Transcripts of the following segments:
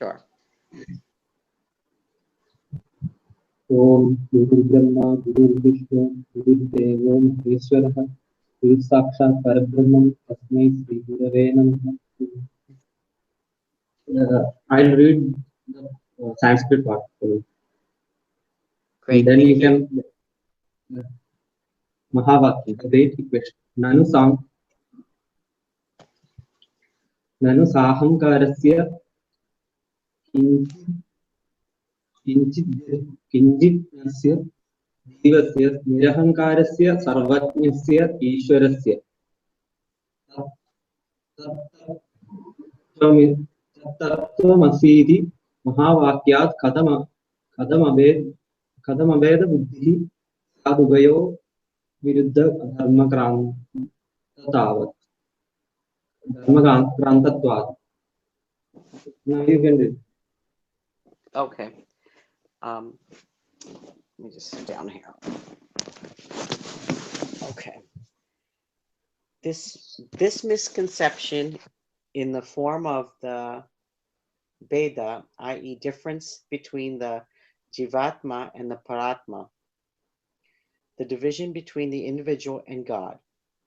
Sure. ओम गुरुर्ब्रह्मा गुरुर्विष्णु गुरुर्देवो महेश्वरः गुरुसाक्षात् परब्रह्म तस्मै श्री गुरवे नमः. I'll read the Sanskrit part. Great. Then you Thank you. can Mahavakya, the great equation. Nanu sahamkarasya किञ्चित् जीवस्य निरहङ्कारस्य सर्वज्ञस्य ईश्वरस्य तत्त्वमसीति महावाक्यात् कथमभेद बुद्धिः साधुभयो विरुद्ध धर्मक्रान्तत्वात्. Now you can read. Okay. Let me just sit down here. Okay. This misconception in the form of the Veda, i.e. difference between the Jivatma and the Paratma, the division between the individual and God,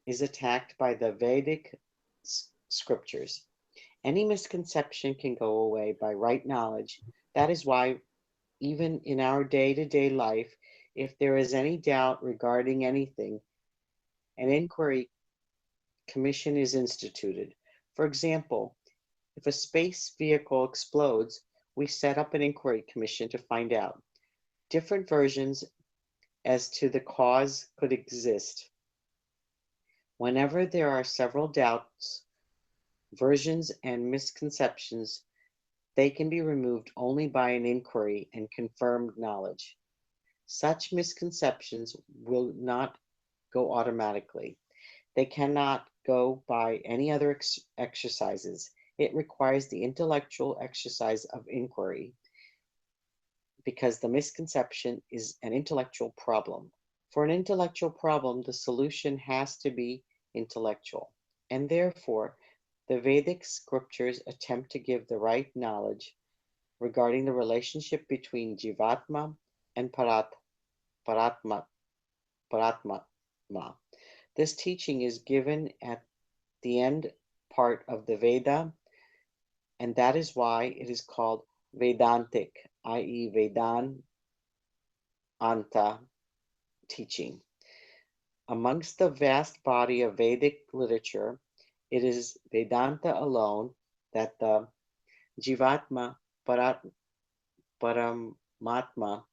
is attacked by the Vedic scriptures. Any misconception can go away by right knowledge. That is why even in our day-to-day life, if there is any doubt regarding anything, an inquiry commission is instituted. For example, if a space vehicle explodes, we set up an inquiry commission to find out. Different versions as to the cause could exist. Whenever there are several doubts, versions, and misconceptions, they can be removed only by an inquiry and confirmed knowledge. Such misconceptions will not go automatically. They cannot go by any other exercises. It requires the intellectual exercise of inquiry because the misconception is an intellectual problem. For an intellectual problem, the solution has to be intellectual, and therefore, the Vedic scriptures attempt to give the right knowledge regarding the relationship between Jivatma and Paratma. This teaching is given at the end part of the Veda, and that is why it is called Vedantic, i.e. Vedanta teaching. Amongst the vast body of Vedic literature, it is Vedanta alone that the Jivatma Paramatma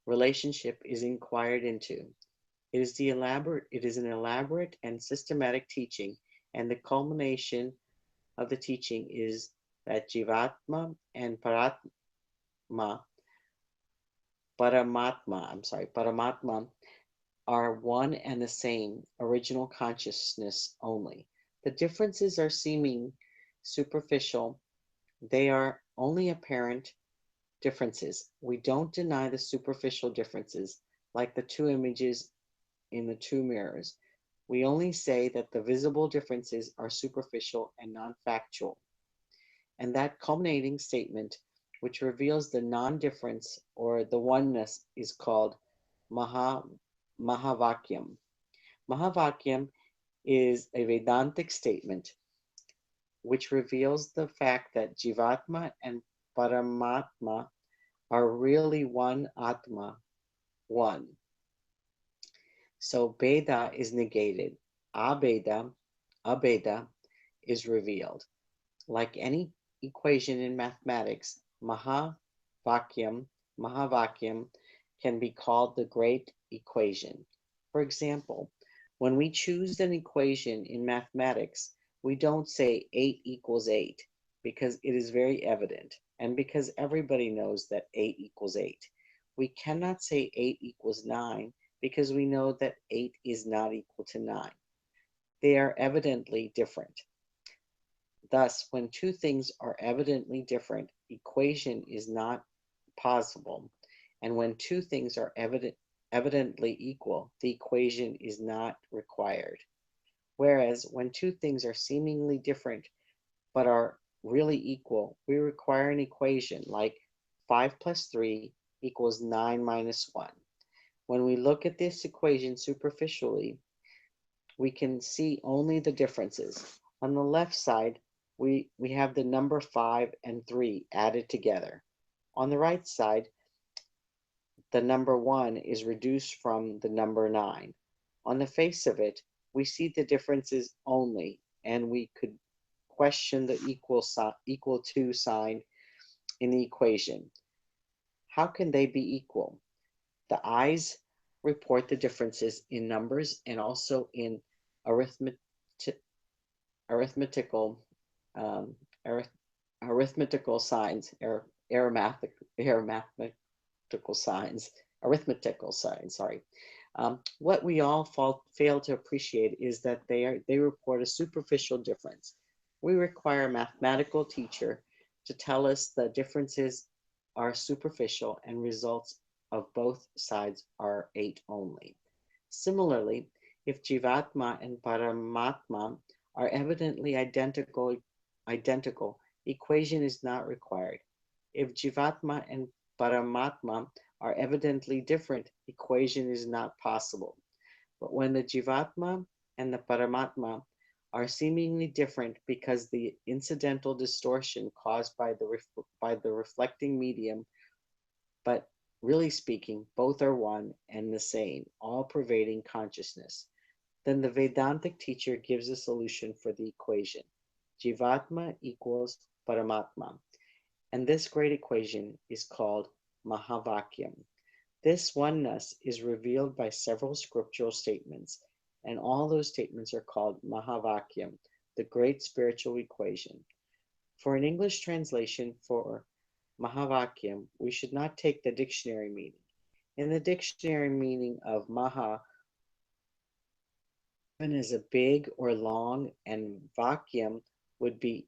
relationship is inquired into. It is an elaborate and systematic teaching, and the culmination of the teaching is that Jivatma and Paramatma are one and the same original consciousness only. The differences are seeming superficial. They are only apparent differences. We don't deny the superficial differences, like the two images in the two mirrors. We only say that the visible differences are superficial and non-factual. And that culminating statement, which reveals the non-difference or the oneness, is called Mahavakyam. Mahavakyam is a Vedantic statement which reveals the fact that Jivatma and Paramatma are really one Atma, one. So Bheda is negated. Abheda is revealed. Like any equation in mathematics, Mahavakyam can be called the great equation. For example, when we choose an equation in mathematics, we don't say 8 equals 8 because it is very evident and because everybody knows that 8 equals 8. We cannot say 8 equals 9 because we know that 8 is not equal to 9. They are evidently different. Thus, when two things are evidently different, equation is not possible. And when two things are evidently equal, the equation is not required. Whereas when two things are seemingly different but are really equal, we require an equation like 5 plus 3 equals 9 minus 1. When we look at this equation superficially, we can see only the differences. On the left side, we have the number 5 and 3 added together. On the right side, the number 1 is reduced from the number 9. On the face of it, we see the differences only, and we could question the equal to sign in the equation. How can they be equal? The eyes report the differences in numbers and also in arithmetic, arithmetical um, arithmetical signs, signs, arithmetical signs. Sorry. What we all fail to appreciate is that they report a superficial difference. We require a mathematical teacher to tell us the differences are superficial and results of both sides are 8 only. Similarly, if Jivatma and Paramatma are evidently identical, equation is not required. If Jivatma and Paramatma are evidently different, equation is not possible. But when the Jivatma and the Paramatma are seemingly different because the incidental distortion caused by the reflecting medium, but really speaking, both are one and the same, all pervading consciousness. Then the Vedantic teacher gives a solution for the equation. Jivatma equals Paramatma. And this great equation is called Mahavakyam. This oneness is revealed by several scriptural statements, and all those statements are called Mahavakyam, the great spiritual equation. For an English translation for Mahavakyam, we should not take the dictionary meaning. In the dictionary meaning of Maha, given as a big or long, and Vakyam would be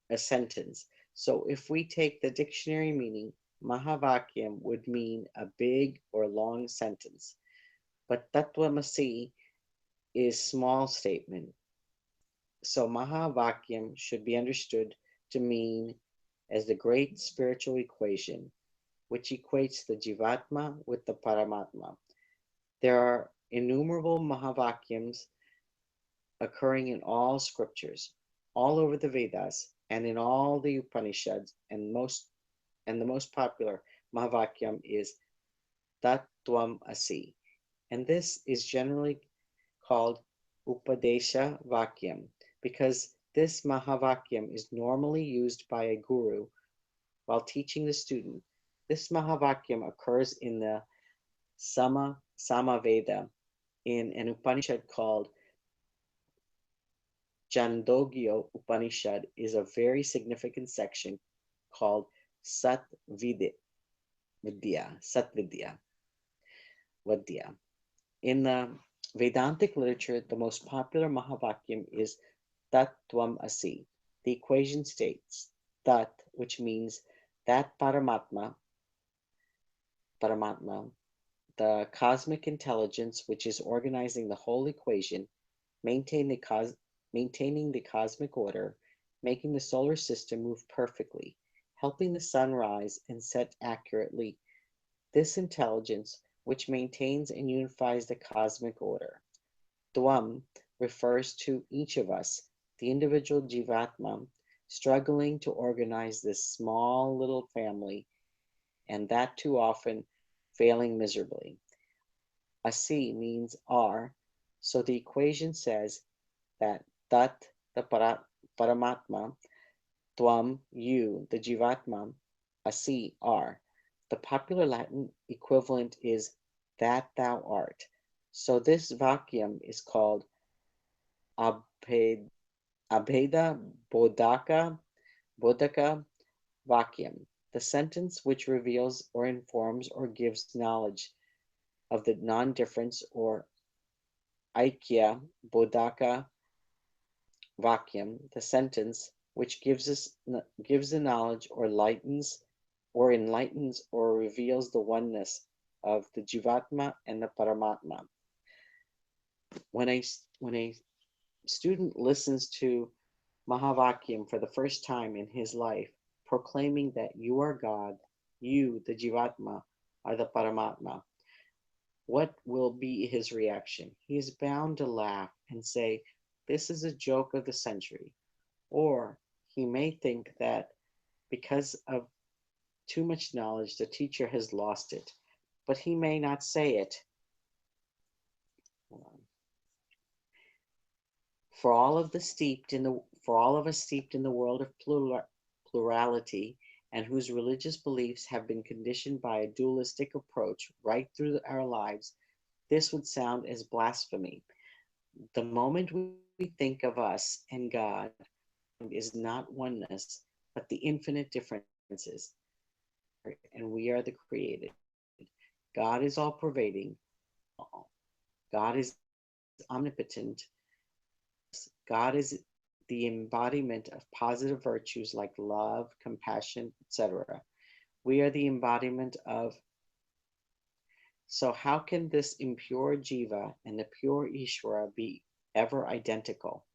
a sentence. So if we take the dictionary meaning, Mahavakyam would mean a big or long sentence. But Tattvamasi is small statement. So Mahavakyam should be understood to mean as the great spiritual equation, which equates the Jivatma with the Paramatma. There are innumerable Mahavakyams occurring in all scriptures, all over the Vedas, and in all the Upanishads, and the most popular Mahavakyam is Tattvam Asi, and this is generally called Upadesha Vakyam because this Mahavakyam is normally used by a guru while teaching the student. This Mahavakyam occurs in the Samaveda in an Upanishad called Chandogya Upanishad is a very significant section called Satvidya. Satvidya. Vadya. In the Vedantic literature, the most popular Mahavakyam is Tattvam Asi. The equation states Tat, which means that Paramatma, the cosmic intelligence which is organizing the whole equation, maintain the maintaining the cosmic order, making the solar system move perfectly, helping the sun rise and set accurately. This intelligence, which maintains and unifies the cosmic order. Dwam refers to each of us, the individual Jivatma, struggling to organize this small little family, and that too often failing miserably. Asi means are, so the equation says that Tat, the Paramatma, Tvam, you, the Jivatma, Asi, are. The popular Latin equivalent is that thou art. So this vacuum is called Abhed, Abheda Bodhaka vacuum, the sentence which reveals or informs or gives knowledge of the non-difference or Aikya Bodhaka vacuum, the sentence which gives the knowledge or enlightens or reveals the oneness of the Jivatma and the Paramatma. When a student listens to Mahavakyam for the first time in his life, proclaiming that you are God, you, the Jivatma, are the Paramatma, what will be his reaction? He is bound to laugh and say, this is a joke of the century. Or he may think that because of too much knowledge, the teacher has lost it. But he may not say it. For all of us steeped in the world of plurality and whose religious beliefs have been conditioned by a dualistic approach right through our lives, this would sound as blasphemy. The moment we think of us and God, is not oneness, but the infinite differences. And we are the created. God is all pervading. God is omnipotent. God is the embodiment of positive virtues like love, compassion, etc. We are the embodiment of. So, how can this impure jiva and the pure Ishvara be ever identical?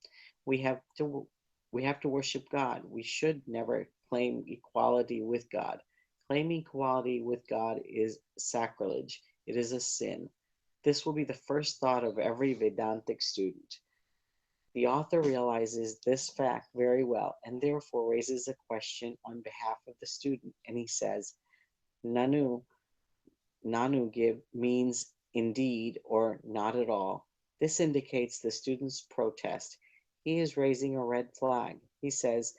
We have to we have to worship God. We should never claim equality with God. Claiming equality with God is sacrilege. It is a sin. This will be the first thought of every Vedantic student. The author realizes this fact very well and therefore raises a question on behalf of the student. And he says, Nanu, Nanu give means indeed or not at all. This indicates the student's protest. He is raising a red flag. He says,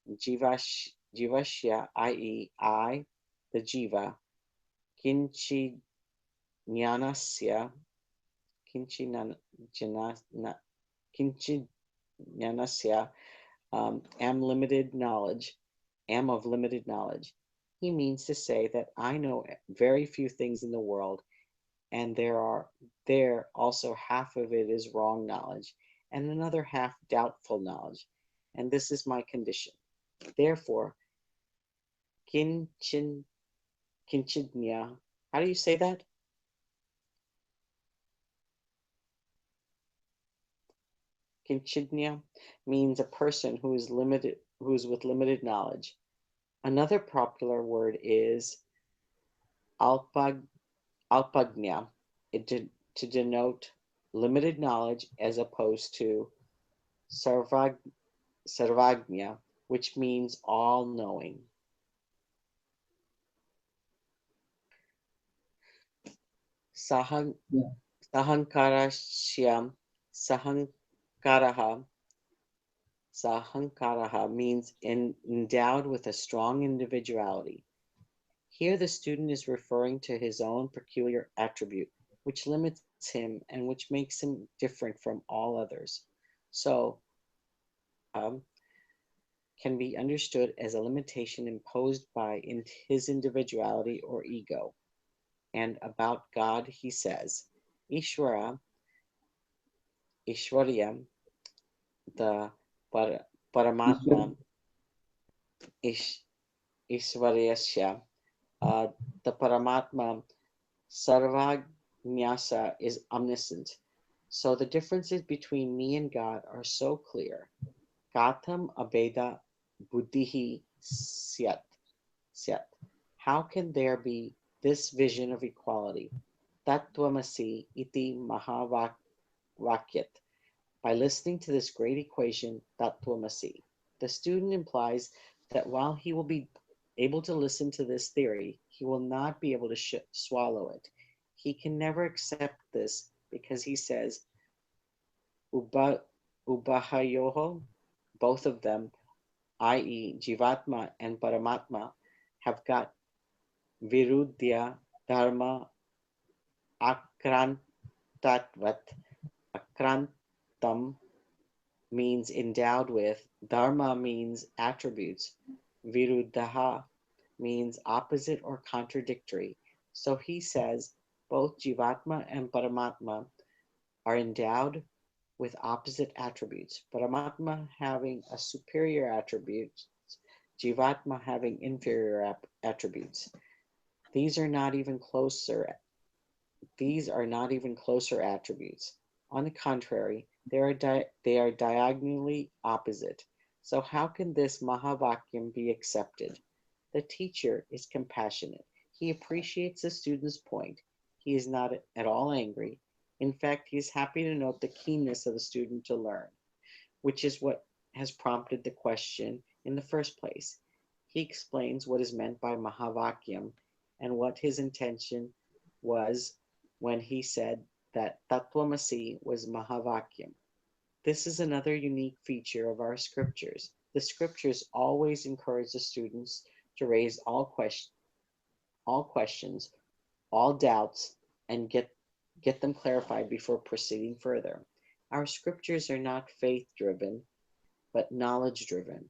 Jivashya, i.e., I, the Jiva, kinchi jnanasya, kinchi kinchi jnanasya, am limited knowledge, am of limited knowledge. He means to say that I know very few things in the world, and there also half of it is wrong knowledge, and another half doubtful knowledge, and this is my condition. Therefore, kinchin kinchidnya. How do you say that? Kinchidnya means a person who is with limited knowledge. Another popular word is alpag, alpagnya, to denote limited knowledge as opposed to sarvag, sarvagnya, which means all knowing. Sahang, Yeah. sahankarashyam, sahankaraha, sahankaraha means endowed with a strong individuality. Here the student is referring to his own peculiar attribute, which limits him and which makes him different from all others. So, um, can be understood as a limitation imposed by his individuality or ego. And about God, he says, Ishvara, Ishwarya, the Ishwar, Paramatma, Ish, Ishwaryasya, uh, the Paramatma, Sarvagnyasa is omniscient. So the differences between me and God are so clear. Katham abeda buddhihi syat. How can there be this vision of equality? Tattvamasi iti mahavakyat. By listening to this great equation, Tattvamasi, the student implies that while he will be able to listen to this theory, he will not be able to swallow it. He can never accept this because he says, Uba, Ubahayoho, both of them, i.e., Jivatma and Paramatma, have got Virudya Dharma Akrantatvat. Akrantam means endowed with, Dharma means attributes, Viruddha means opposite or contradictory. So he says both Jivatma and Paramatma are endowed with opposite attributes, Paramatma having a superior attribute, Jivatma having inferior attributes. These are not even closer. These are not even closer attributes. On the contrary, they are diagonally opposite. So how can this Mahavakyam be accepted? The teacher is compassionate. He appreciates the student's point. He is not at all angry. In fact, he is happy to note the keenness of the student to learn, which is what has prompted the question in the first place. He explains what is meant by Mahavakyam and what his intention was when he said that Tattvamasi was Mahavakyam. This is another unique feature of our scriptures. The scriptures always encourage the students to raise all questions, all doubts, and get them clarified before proceeding further. Our scriptures are not faith driven, but knowledge driven.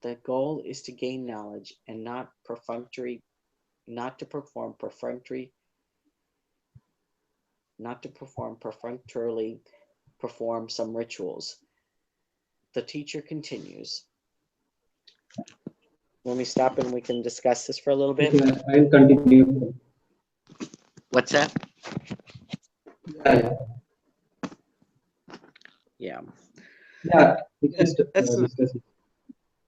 The goal is to gain knowledge and not not to perform perfunctorily perform some rituals. The teacher continues. Let me stop and we can discuss this for a little bit. Yeah, I'll continue. What's that? Yeah, Yeah. yeah. We can That's discuss it.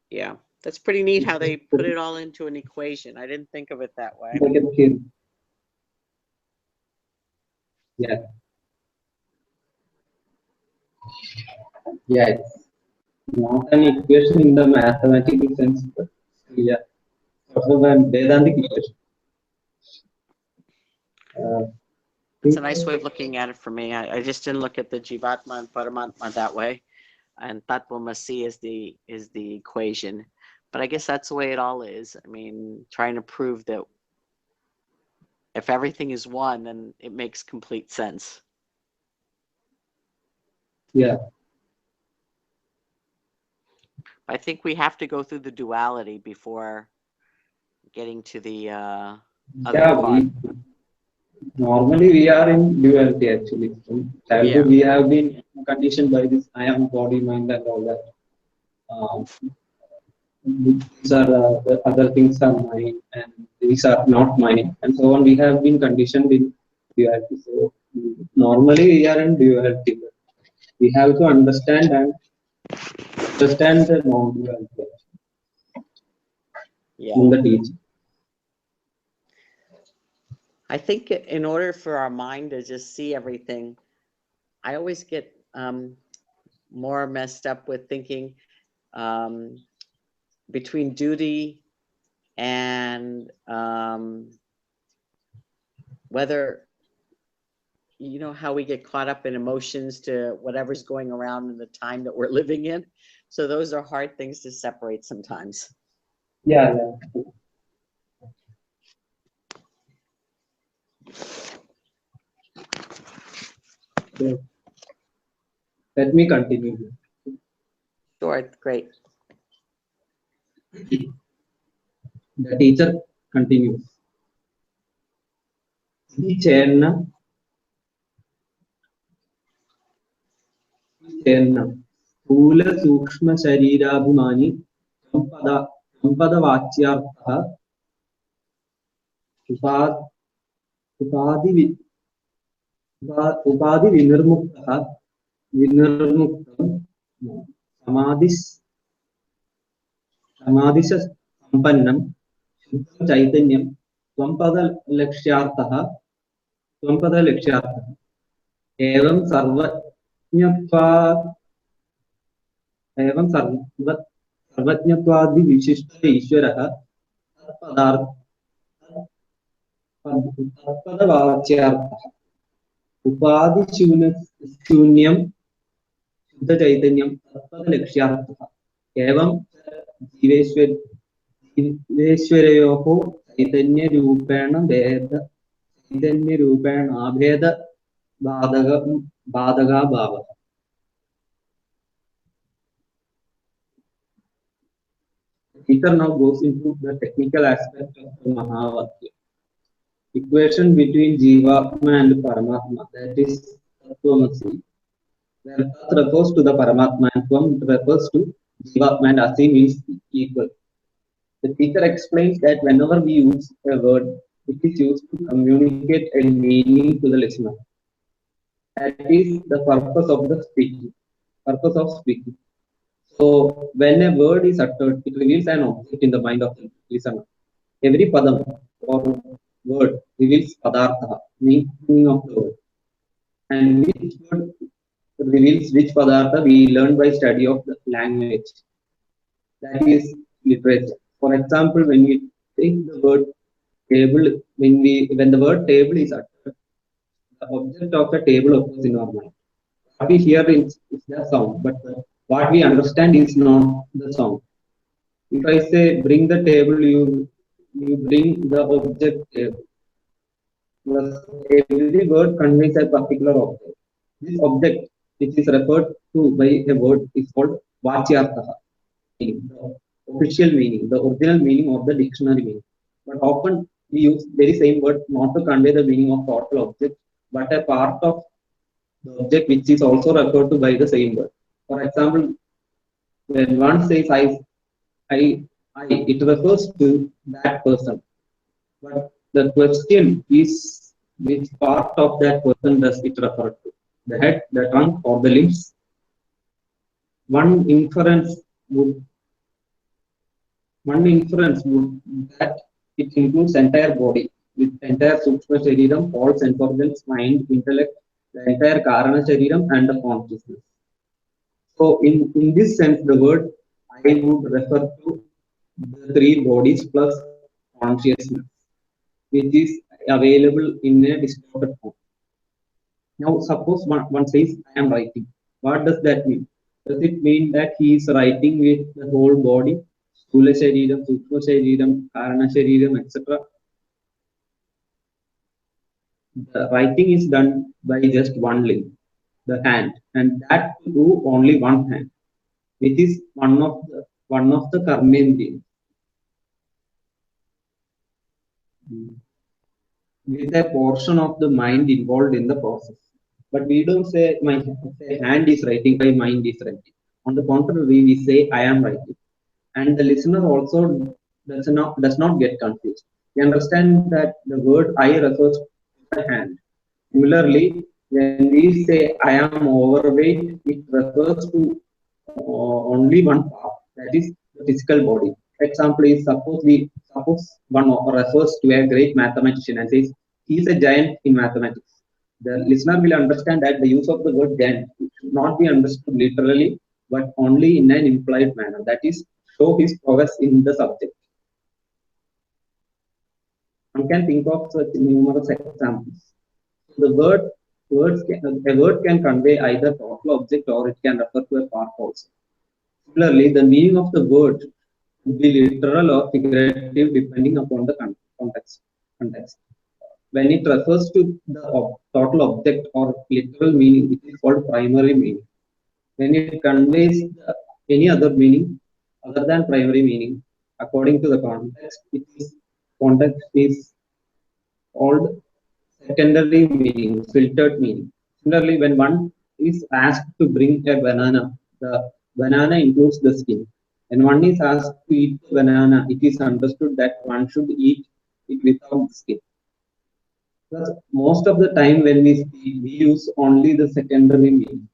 yeah. That's pretty neat how they put it all into an equation. I didn't think of it that way. I can hear. Yeah, yeah. It's not an equation in the mathematical sense, but yeah, also a Vedantic equation. Uh, It's a nice way of looking at it for me. I just didn't look at the Jivatma and Paramatma that way. And Tattvamasi is the equation. But I guess that's the way it all is. I mean, trying to prove that if everything is one, then it makes complete sense. yeah, I think we have to go through the duality before getting to the other yeah. part. Normally we are in duality actually. From Yeah. childhood we have been conditioned by this I am body, mind, and all that. These are the other things are mine, and these are not mine, and so on. We have been conditioned in duality. So normally we are in duality. We have to understand the non-duality Yeah. in the teaching. I think in order for our mind to just see everything, I always get more messed up with thinking between duty and whether, you know, how we get caught up in emotions to whatever's going around in the time that we're living in. So those are hard things to separate sometimes. Yeah, yeah. So, let me continue. Sure, great. The teacher continues. Chenna स्थूलसूक्ष्मशरीराभिमानी सम्पदवाच्यार्थः उपाधिविनिर्मुक्तः विनिर्मुक्तं समाधिसम्पन्नं शुद्धं चैतन्यं त्वम्पदलक्ष्यार्थः एवं सर्वज्ञत्वादिविशिष्ट ईश्वरः तत्पदवाच्यार्थः उपाधिशून्यं शुद्धचैतन्यं तत्पदलक्ष्यार्थः एवं जीवेश्वरयोः चैतन्यरूपेणाभेद बाधकाभावः. The teacher now goes into the technical aspect of the Mahavakya. Equation between Jivatma and Paramatma, that is Tattvamasi, where Tat refers to the Paramatma and Tvam refers to Jivatma and Asi means equal. The teacher explains that whenever we use a word, it is used to communicate a meaning to the listener. That is the purpose of speaking. So So when a word is uttered, it reveals an object in the mind of the listener. Every padam or word reveals padartha, meaning of the word. And which word reveals which padartha we learn by study of the language. That is literature. For example, when we take the word table, when the word table is uttered, the object of the table occurs in our mind. What we hear is the sound, but what we understand is not the sound. If I say bring the table, you bring the object table. Thus, every word conveys a particular object. This object, which is referred to by a word, is called Vachyartha, meaning, the official meaning, the original meaning of the dictionary meaning. But often we use very same word not to convey the meaning of total object, but a part of the object which is also referred to by the same word. For example, when one says I, it refers to that person. But the question is which part of that person does it refer to? The head, the trunk, or the limbs? One inference would one inference would that it includes entire body with entire Sukshma Shariram, all sense organs, mind, intellect, the entire Karana Shariram, and the consciousness. So in this sense, the word I would refer to the three bodies plus consciousness, which is available in a distorted form. Now, suppose one says, I am writing. What does that mean? Does it mean that he is writing with the whole body, Sthula Shariram, Sukshma Shariram, Karana Shariram, etc.? The writing is done by just one limb, the hand, and that through only one hand, which is one of the karmendriyas, with a portion of the mind involved in the process. But we don't say my say hand is writing, my mind is writing. On the contrary, we say I am writing. And the listener also does not get confused. We understand that the word I refers to the hand. Similarly, when we say I am overweight, it refers to only one part, that is the physical body. Example is suppose one refers to a great mathematician and says he is a giant in mathematics. The listener will understand that the use of the word giant should not be understood literally, but only in an implied manner. That is, show his prowess in the subject. One can think of such numerous examples. The a word can convey either total object or it can refer to a part also. Similarly, the meaning of the word could be literal or figurative depending upon the context. When it refers to the total object or literal meaning, it is called primary meaning. When it conveys any other meaning other than primary meaning, according to the context is called secondary meaning, filtered meaning. Similarly, when one is asked to bring a banana, the banana includes the skin. When one is asked to eat the banana, it is understood that one should eat it without the skin. Thus, most of the time when we speak, we use only the secondary meaning.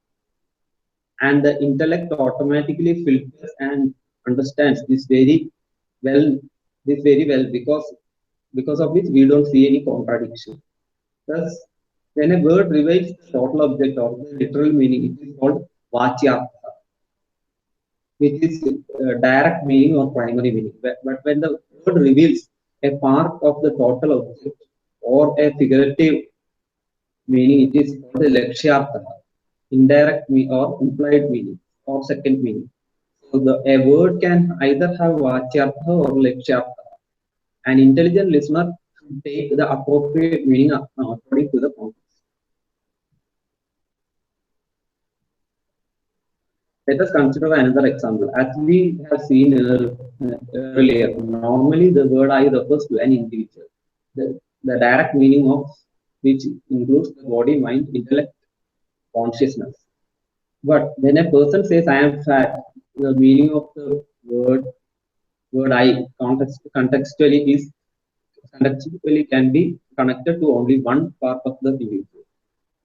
And the intellect automatically filters and understands well, this very well because of which we don't see any contradiction. Thus, when a word reveals the total object or the literal meaning, it is called vachyartha, which is direct meaning or primary meaning. But when the word reveals a part of the total object or a figurative meaning, it is called the lakshyartha, indirect or implied meaning or second meaning. So a word can either have vachyartha or lakshyartha. An intelligent listener should take the appropriate meaning according to the context. Let us consider another example. As we have seen earlier, normally the word I refers to an individual. The direct meaning of which includes the body, mind, intellect, consciousness. But when a person says I am fat, the meaning of the word I contextually can be connected to only one part of the individual.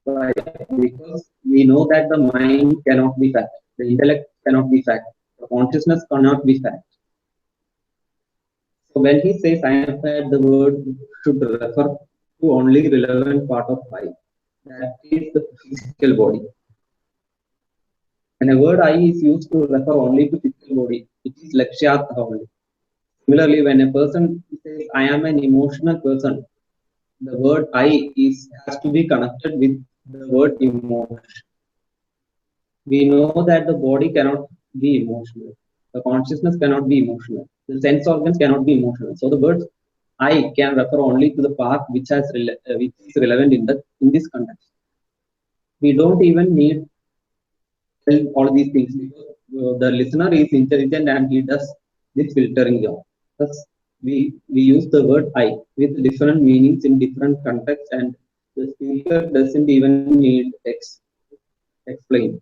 Right? Because we know that the mind cannot be fat, the intellect cannot be fat, The consciousness cannot be fact. So when he says I am fat, the word should refer to only relevant part of I. That is the physical body. When a word I is used to refer only to physical body, it is lakshyartha only. Similarly, when a person says I am an emotional person, the word I is has to be connected with the word emotion. We know that the body cannot be emotional. The consciousness cannot be emotional. The sense organs cannot be emotional. So the word I can refer only to the part which is relevant in this context. We don't even need tell all these things because the listener is intelligent and he does this filtering job. Thus, we use the word I with different meanings in different contexts, and the speaker doesn't even need explain,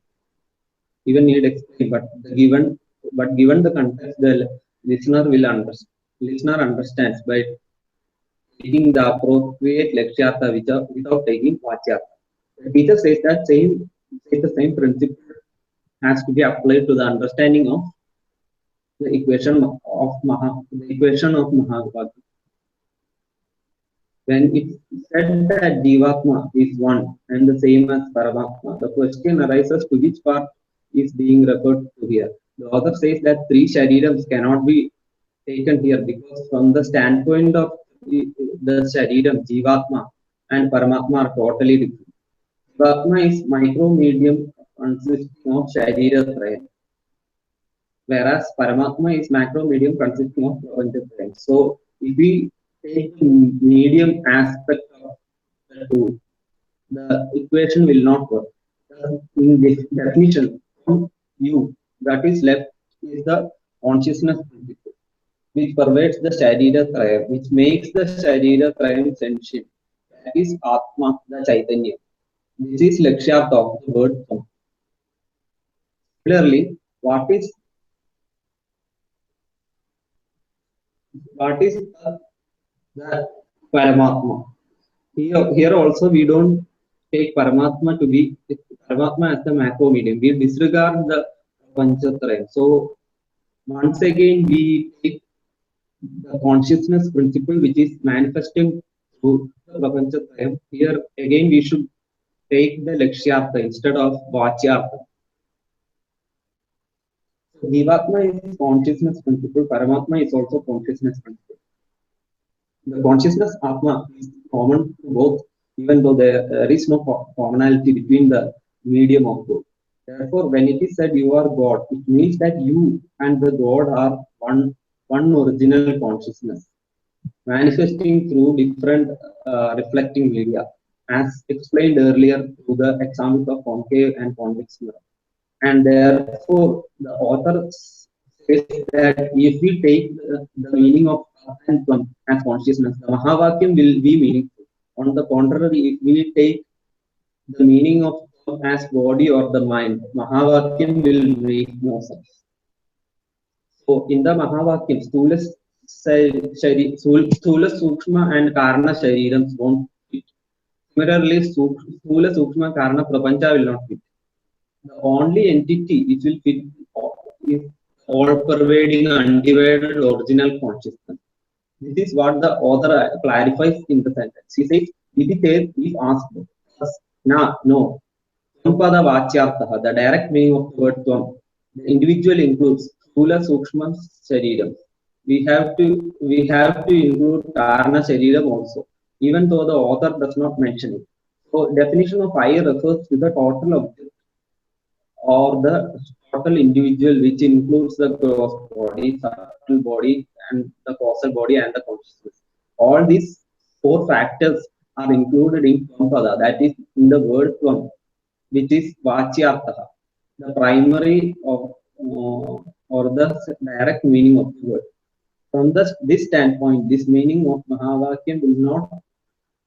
even need explain, but given the context, the listener will understand. Listener understands by taking the appropriate lekshyartha without taking vachyartha. The teacher says the same principle has to be applied to the understanding of the equation of Mahavakya. When it's said that Jivatma is one and the same as Paramatma, the question arises to which part is being referred to here. The author says that three sharirams cannot be taken here because from the standpoint of the shariram, Jivatma and Paramatma are totally different. Jivatma is micro medium consisting of Sharira, whereas Paramatma is macro medium consisting of Prapanchatrayam. So if we take the medium aspect of the two, the equation will not work. In this definition, from you, that is left is the consciousness principle, which pervades the Sharira Trayam, which makes the Sharira Trayam sentient. That is Atma, the Chaitanya. This is Lakshyartha of the word. Similarly, what is the Paramatma? Here also we don't take Paramatma to be Paramatma as the macro medium. We disregard the Panchatrayam. So once again we take the consciousness principle which is manifesting through the Prapanchatrayam. Here again we should take the Lakshyartha instead of Vachyartha. So Jivatma is consciousness principle, Paramatma is also consciousness principle. The consciousness Atma is common to both, even though there is no commonality between the medium of both. Therefore, when it is said you are God, it means that you and the God are one original consciousness, manifesting through different reflecting media, as explained earlier through the examples of concave and convex mirror. And therefore, the author says that if we take the meaning of and as consciousness, the Mahavakyam will be meaningful. On the contrary, if we take the meaning of as body or the mind, Mahavakyam will make no sense. So in the Mahavakyam, Sthula Sukshma and Karna Sharirams won't fit. Similarly, Sthula Sukshma Karna Prapancha will not fit. The only entity which will fit is all-pervading, undivided, original consciousness. This is what the author clarifies in the sentence. He says, if asked, no. Tvapada Vachyartha, the direct meaning of the word Tvam. The individual includes Sthula Sukshma Shariram. We have to include Karna Shariram also, even though the author does not mention it. So definition of I refers to the total object or the total individual, which includes the gross body, subtle body, and the causal body and the consciousness. All these four factors are included in Tvapada, that is in the word Tvam, which is Vachyartha, the primary of or the direct meaning of the word. From this standpoint, this meaning of Mahavakyam will not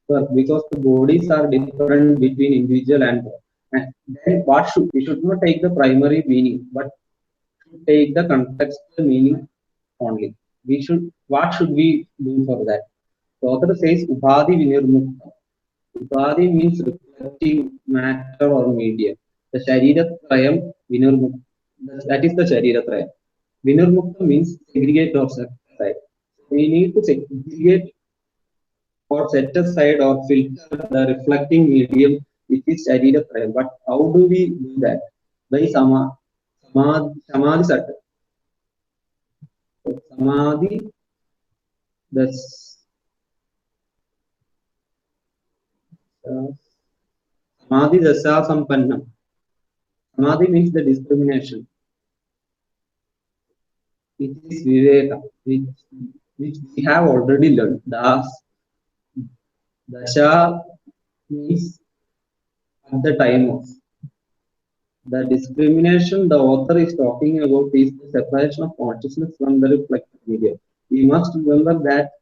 work because the bodies are different between individual and then we should not take the primary meaning, but take the contextual meaning only. What should we do for that? The author says Ubhadi Vinirmukta. Ubhadi means reflecting matter or medium. The Sharira Trayam Vinirmukta. That is the Sharira Trayam. Vinurmukta means segregate or set aside. We need to segregate or set aside or filter the reflecting medium which is Sharira Trayam. But how do we do that? By Samadhi Sat. Samadhi, the uh, Samadhi Dasa Sampannam. Samadhi means the discrimination. It is Viveka, which we have already learned. Dasha means at the time of. The discrimination the author is talking about is the separation of consciousness from the reflected media. We must remember that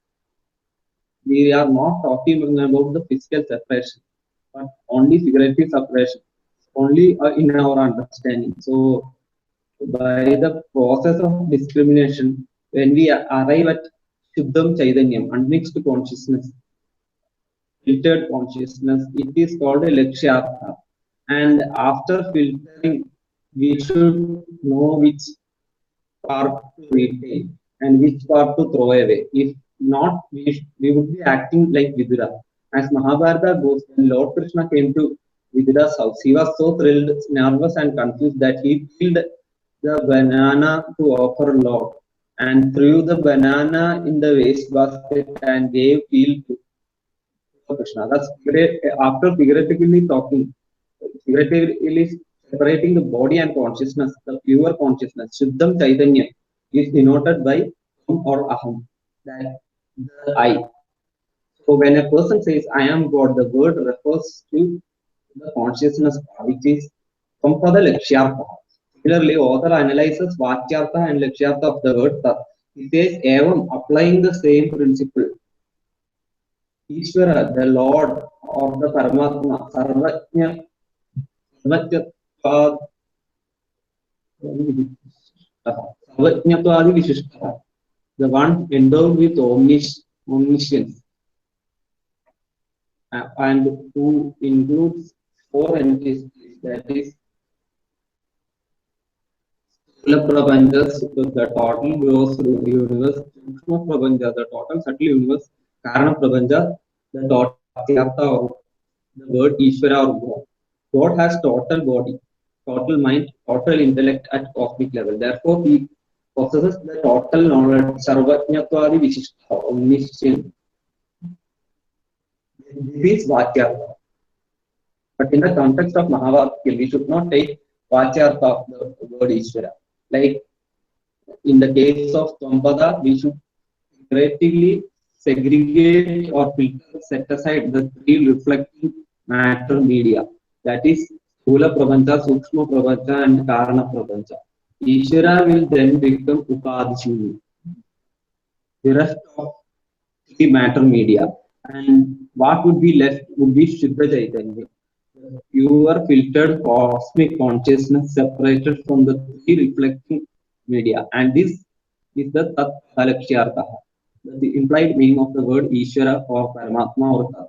we are not talking about the physical separation, but only figurative separation, only in our understanding. So, by the process of discrimination, when we arrive at Shuddham Chaitanyam, unmixed consciousness, filtered consciousness, it is called a Lakshyartha. And after filtering, we should know which part to retain and which part to throw away. If not, we would be acting like Vidura. As Mahabharata goes, when Lord Krishna came to Vidura's house, he was so thrilled, nervous, and confused that he peeled the banana to offer Lord and threw the banana in the waste basket and gave peel to Krishna. That's great. After figuratively talking, figuratively separating the body and consciousness, the pure consciousness, Shuddham Chaitanya, is denoted by or aham, that the I. So when a person says I am God, the word refers to the consciousness which is Sampada Lakshyartha. Similarly, author analyzes Vakyartha and Lakshyartha of the word Tat. He says Evam, applying the same principle. Ishvara, the Lord or the Paramatma, Sarvajna, Sarvajna, Sarvajnatwadi Vishishta, the one endowed with omniscience and who includes four entities, that is Sthula Prapanjas, the total gross universe, Sukshma Prabanja, the total subtle universe, Karana Prabanja, the total Vakyartha or the word Ishvara or God. God has total body, total mind, total intellect at cosmic level. Therefore, he possesses the total knowledge, Sarvajñatvadi Vishishta, omniscient. This is Vakyartha. But in the context of Mahavakya, we should not take Vakyartha of the word Ishvara. Like in the case of Sampada, we should creatively segregate or filter, set aside the three reflecting matter media. That is Sthula Prapancha, Sukshma Prapancha, and Karana Prapancha. Ishvara will then become Upadishini, the rest of three matter media. And what would be left would be Shuddha Chaitanya, pure filtered cosmic consciousness separated from the three reflecting media. And this is the Tat the implied meaning of the word Ishvara or Paramatma or Tat.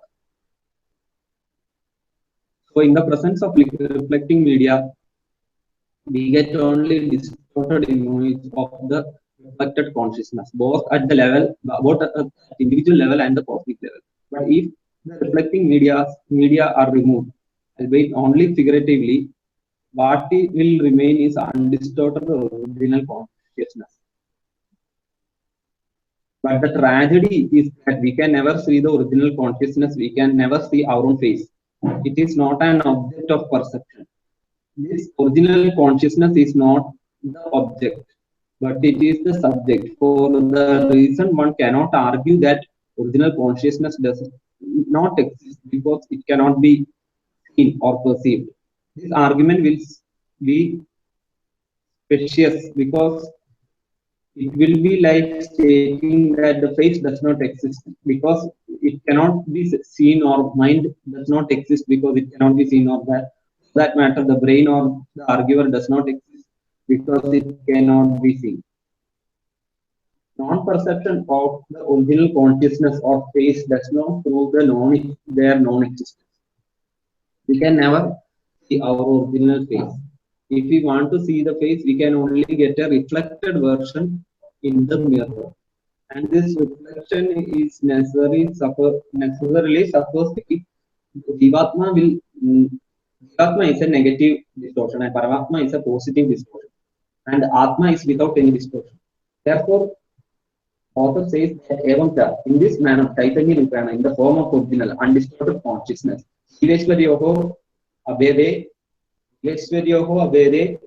So, in the presence of reflecting media, we get only distorted image of the reflected consciousness, both at the level, both at the individual level and the cosmic level. But if the reflecting media are removed, albeit only figuratively, what will remain is undistorted original consciousness. But the tragedy is that we can never see the original consciousness, we can never see our own face. It is not an object of perception. This original consciousness is not the object, but it is the subject. For the reason one cannot argue that original consciousness does not exist because it cannot be seen or perceived. This argument will be specious because it will be like stating that the face does not exist because it cannot be seen, or mind does not exist because it cannot be seen, or that matter the brain or the arguer does not exist because it cannot be seen. Non-perception of the original consciousness or face does not prove their non-existence. We can never see our original face. If we want to see the face, we can only get a reflected version in the mirror. And this reflection is necessarily supposed to be Jivatma will Jivatma is a negative distortion and Paramatma is a positive distortion. And Atma is without any distortion. Therefore, author says that Evam in this manner, Chaitanya Rupana, in the form of original, undistorted consciousness, Shiveshwaryoho Abhede, Shiveshwaryoho Abhede,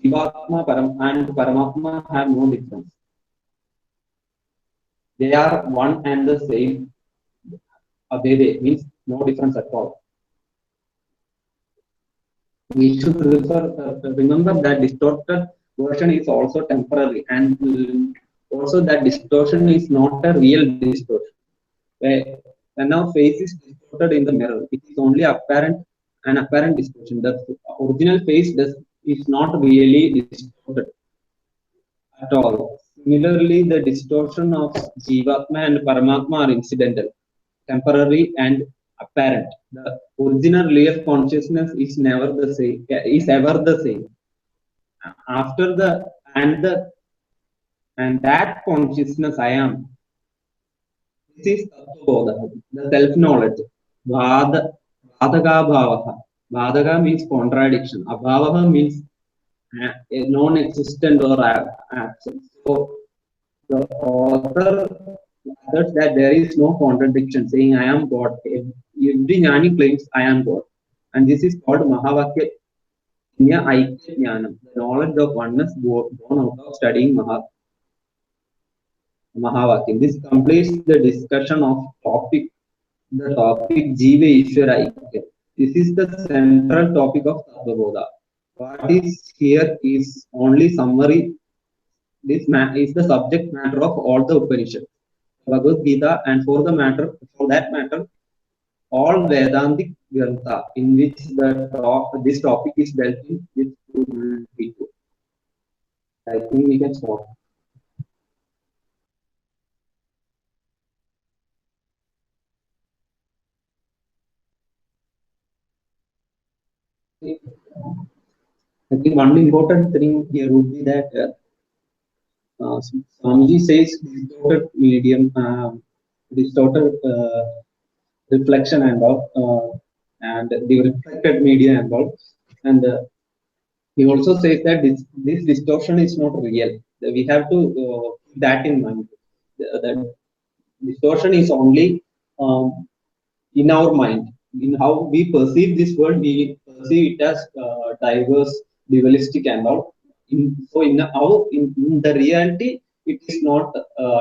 Jivatma and Paramatma have no difference. They are one and the same. Abhede means no difference at all. We should remember that distorted version is also temporary, and also that distortion is not a real distortion. When our face is distorted in the mirror, it is only an apparent distortion. The original face is not really distorted at all. Similarly, the distortion of Jivatma and Paramatma are incidental, temporary, and apparent. The original real consciousness is never the same, is ever the same. After and that consciousness I am. This is Tattvabodha, the self-knowledge. Bhadaga bhavaha. Bhadaga means contradiction. Abhavaha means non-existent or absent. So the author asserts that there is no contradiction saying I am God. Every Jnani claims I am God. And this is called Mahavakya Aikya Jnanam, the knowledge of oneness born out of studying Mahavakyam. This completes the discussion of the topic Jiva Ishvara Aikya. This is the central topic of Tattvabodha. What is here is only summary. This is the subject matter of all the Upanishads, Bhagavad Gita, and for that matter, all Vedantic Grantha in which this topic is dealt in with full detail. I think we can stop. I think one important thing here would be that Swamiji says distorted reflection and all, and the reflected media and all. And he also says that this distortion is not real. We have to keep that in mind. That distortion is only in our mind. In how we perceive this world, we perceive it as diverse, dualistic, and all. In the reality, it is not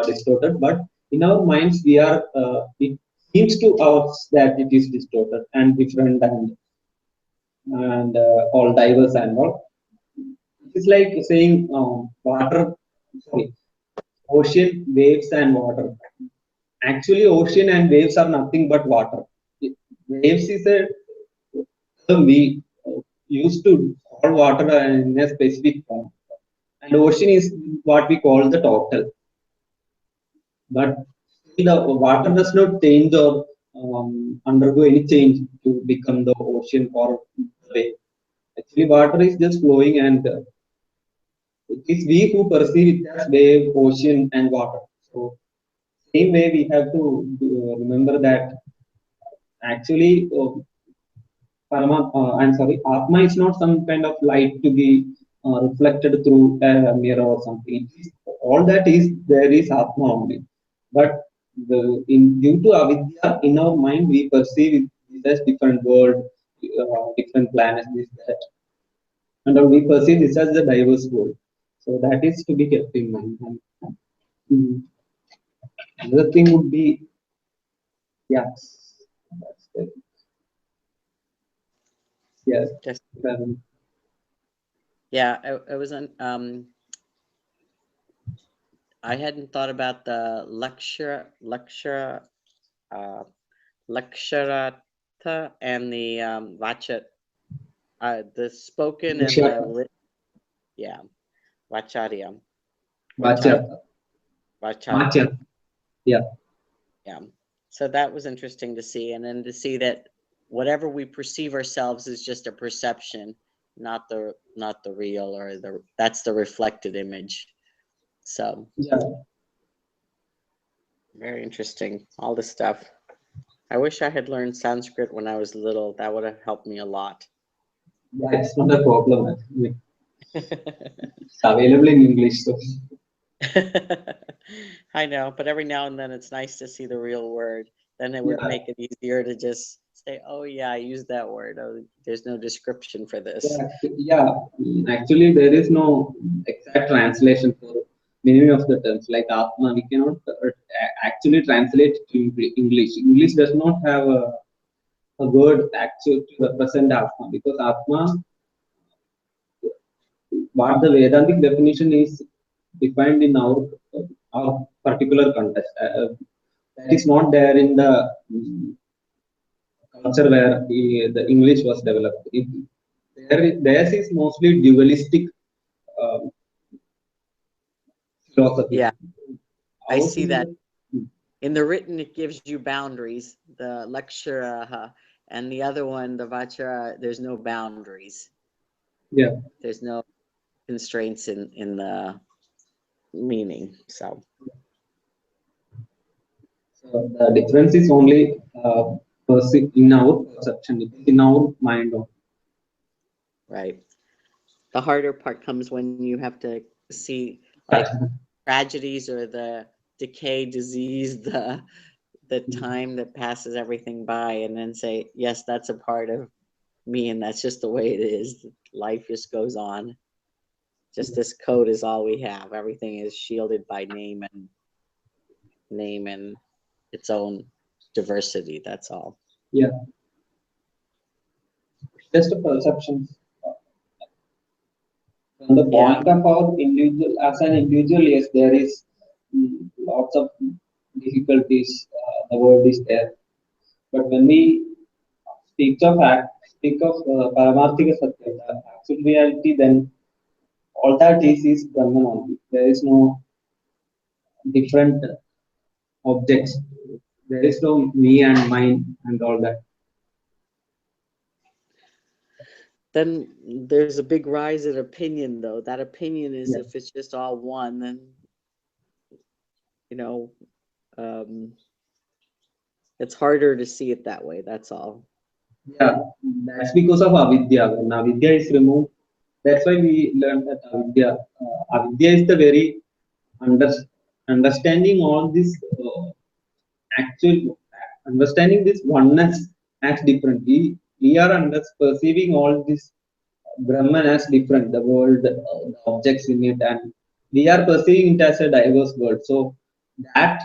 distorted, but in our minds, it seems to us that it is distorted and different and all diverse and all. It's like saying ocean, waves, and water. Actually, ocean and waves are nothing but water. Waves is a term we used to call water in a specific form, and ocean is what we call the total. But the water does not change or undergo any change to become the ocean or the wave. Actually, water is just flowing, and it is we who perceive it as wave, ocean, and water. So, same way we have to remember that actually I'm sorry, Atma is not some kind of light to be reflected through a mirror or something. All that is there is Atma only. But due to avidya, in our mind, we perceive it as different world, different planets, this, that. And we perceive this as a diverse world. So that is to be kept in mind. And, mm, another thing would be, yeah, yes, Just um, yeah, I was on. I hadn't thought about the uh, Laksharata and the Vacha, the spoken and the lit. Yeah, Vacharya, Vachar, Vacharya. Vacharya. Vacharya. Yeah. Yeah. So that was interesting to see, and then to see that whatever we perceive ourselves is just a perception, not the real, or that's the reflected image. So Yeah, very interesting, all this stuff. I wish I had learned Sanskrit when I was little. That would have helped me a lot. that's not a problem. Actually. It's available in English, so I know, but every now and then it's nice to see the real word. Then it would yeah, make it easier to just say, "Oh yeah, I used that word. Oh, there's no description for this." yeah. Actually, there is no exact translation for many of the terms. Like Atma, we cannot actually translate to English. English does not have a word actually to represent Atma, because Atma, what the Vedantic definition is defined in our particular context. That is not there in the culture where the English was developed. Theirs is mostly dualistic uh, philosophy. Yeah, I Ours see is that. In the written, it gives you boundaries. The lecture, and the other one, the vachara, there's no boundaries. yeah. There's no constraints in the meaning. So So the difference is only in our perception, it is in our mind. right. The harder part comes when you have to see like Of- tragedies or the decay, disease, the time that passes everything by, and then say, yes, that's a part of me, and that's just the way it is. Life just goes on. Just this code is all we have. Everything is shielded by name and its own diversity. That's all. yeah, just a perception. From the Yeah. point of our individual, as an individual, yes, there is lots of difficulties. The world is there, but when we speak of Paramarthika Satya, the absolute reality, then all that is Brahman only. There is no different objects. There is no me and mine and all that. Then there's a big rise in opinion, though. That opinion is, Yeah, if it's just all one, then you know, um, it's harder to see it that way. That's all. yeah. That's because of avidya. When avidya is removed, that's why we learn that avidya. Avidya is the very under, understanding all this actual understanding this oneness as different. We are perceiving all this Brahman as different, the world, the objects in it, and we are perceiving it as a diverse world. So that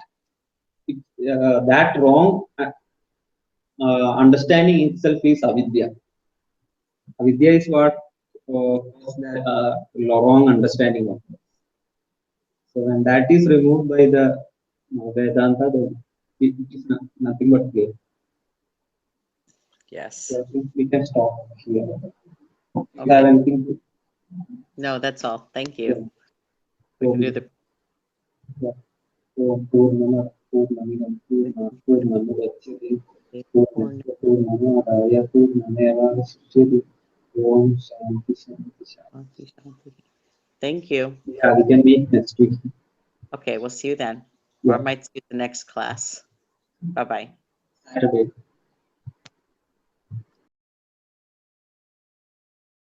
that wrong understanding itself is avidya. Avidya is what causes that wrong understanding of it. So when that is removed by the Vedanta, then it is nothing but clear. So Yes. I think we can stop here. You have Okay. anything to? No, that's all. Thank Yeah. you. We So, can do the. yeah. So, Purnamidam, Purnamudachyate, Purnasya Purnamadaya, Purnamevavasishyate. Om Shanti Shanti Shanti. Thank you. Yeah, we can meet next week. Okay, we'll see you then, or I Yeah, might see you the next class. Bye bye. Saturday.